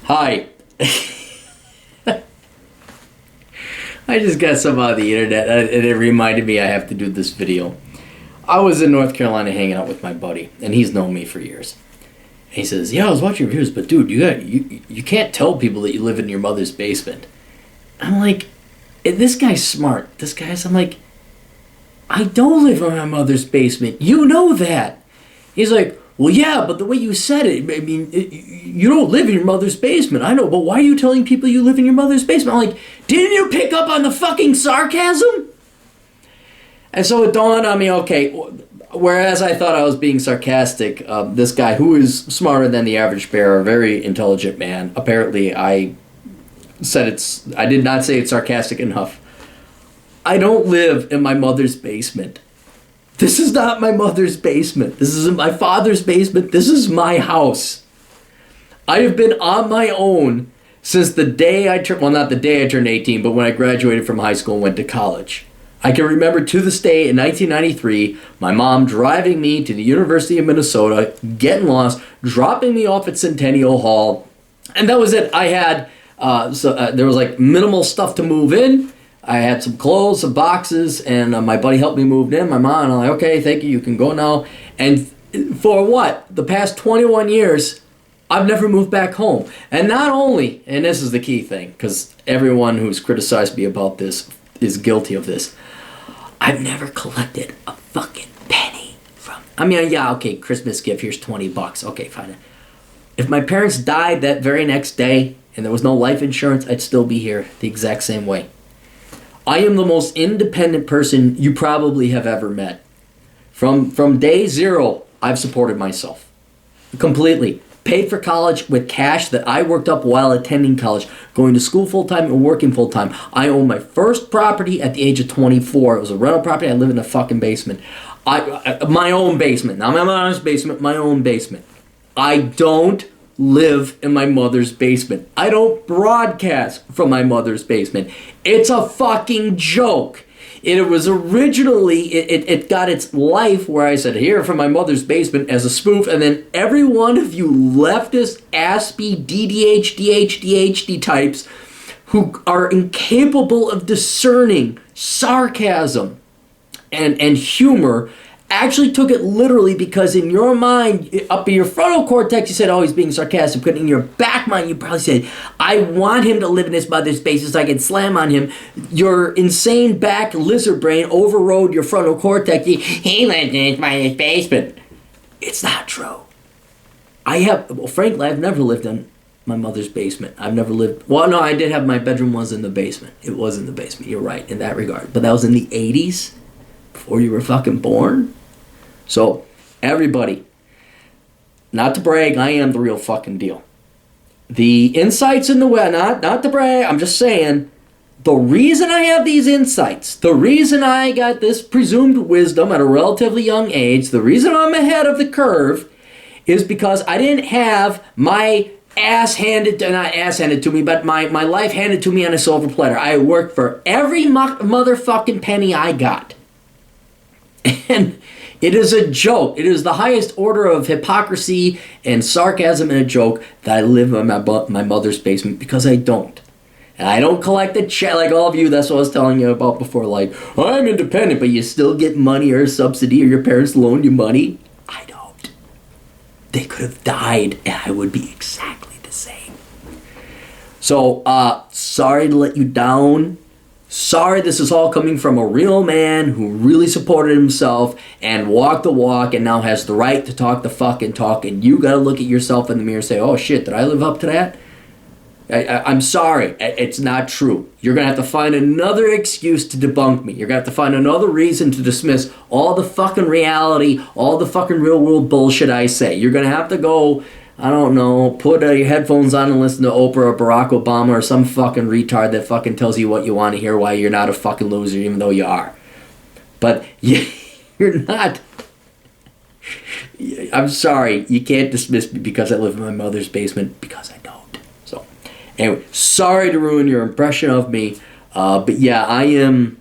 Hi. I just got some on the internet and it reminded me I have to do this video. I was in North Carolina hanging out with my buddy, and he's known me for years. And he says, "Yeah, I was watching your videos, but dude, you can't tell people that you live in your mother's basement." I'm like, this guy's smart. I'm like, I don't live in my mother's basement. You know that. He's like, well, yeah, but the way you said it, I mean, you don't live in your mother's basement. I know, but why are you telling people you live in your mother's basement? I'm like, didn't you pick up on the fucking sarcasm? And so it dawned on me, okay, whereas I thought I was being sarcastic, this guy, who is smarter than the average bear, a very intelligent man, apparently I did not say it's sarcastic enough. I don't live in my mother's basement. This is not my mother's basement. This isn't my father's basement. This is my house. I have been on my own since the day I turned, well, not the day I turned 18, but when I graduated from high school and went to college. I can remember to this day in 1993, my mom driving me to the University of Minnesota, getting lost, dropping me off at Centennial Hall, and that was it. I had, there was like minimal stuff to move in. I had some clothes, some boxes, and my buddy helped me move in. My mom, and I'm like, okay, thank you, you can go now. And for what? The past 21 years, I've never moved back home. And not only, and this is the key thing, because everyone who's criticized me about this is guilty of this, I've never collected a fucking penny from, I mean, yeah, okay, Christmas gift, here's $20. Okay, fine. If my parents died that very next day, and there was no life insurance, I'd still be here the exact same way. I am the most independent person you probably have ever met. From day zero, I've supported myself. Completely. Paid for college with cash that I worked up while attending college. Going to school full-time and working full-time. I owned my first property at the age of 24. It was a rental property. I live in a fucking basement. My own basement. Not my mother's basement, my own basement. I don't live in my mother's basement. I don't broadcast from my mother's basement. It's a fucking joke. It was originally, it got its life where I said, here from my mother's basement as a spoof, and then every one of you leftist, aspy, DDHD types who are incapable of discerning sarcasm and humor actually took it literally, because in your mind, up in your frontal cortex, you said, oh, he's being sarcastic. But in your back mind, you probably said, I want him to live in his mother's basement so I can slam on him. Your insane back lizard brain overrode your frontal cortex. He lives in his mother's basement. It's not true. Frankly, I've never lived in my mother's basement. I've never lived, well, no, I did have, my bedroom was in the basement. It was in the basement. You're right in that regard. But that was in the 80s, before you were fucking born. So, everybody, not to brag, I am the real fucking deal. The insights in the web, not to brag, I'm just saying, the reason I have these insights, the reason I got this presumed wisdom at a relatively young age, the reason I'm ahead of the curve, is because I didn't have my not ass handed to me, but my life handed to me on a silver platter. I worked for every motherfucking penny I got. And it is a joke. It is the highest order of hypocrisy and sarcasm and a joke that I live in my mother's basement, because I don't. And I don't collect a check like all of you. That's what I was telling you about before. Like, I'm independent, but you still get money or a subsidy, or your parents loan you money. I don't. They could have died and I would be exactly the same. So, sorry to let you down. Sorry, this is all coming from a real man who really supported himself and walked the walk and now has the right to talk the fucking talk, and you gotta look at yourself in the mirror and say, oh shit, did I live up to that? I'm sorry, it's not true. You're gonna have to find another excuse to debunk me. You're gonna have to find another reason to dismiss all the fucking reality, all the fucking real world bullshit I say. You're gonna have to go, I don't know, put your headphones on and listen to Oprah or Barack Obama or some fucking retard that fucking tells you what you want to hear, why you're not a fucking loser, even though you are. But you're not. I'm sorry, you can't dismiss me because I live in my mother's basement, because I don't. So, anyway, sorry to ruin your impression of me, but yeah, I'm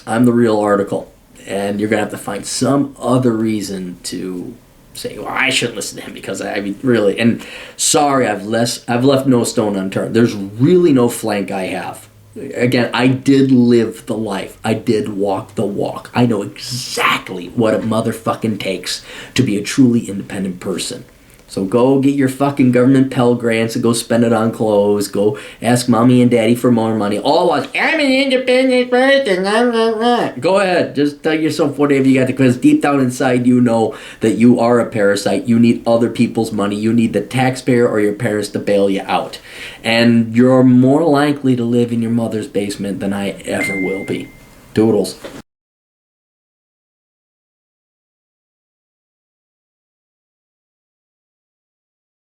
the real article, and you're gonna have to find some other reason to say, well, I shouldn't listen to him because I mean, really, and sorry, I've left no stone unturned. There's really no flank I have. Again, I did live the life. I did walk the walk. I know exactly what it motherfucking takes to be a truly independent person. So go get your fucking government Pell Grants and go spend it on clothes. Go ask mommy and daddy for more money. All was, I'm an independent person. Go ahead. Just tell yourself whatever you got to, because deep down inside you know that you are a parasite. You need other people's money. You need the taxpayer or your parents to bail you out. And you're more likely to live in your mother's basement than I ever will be. Doodles.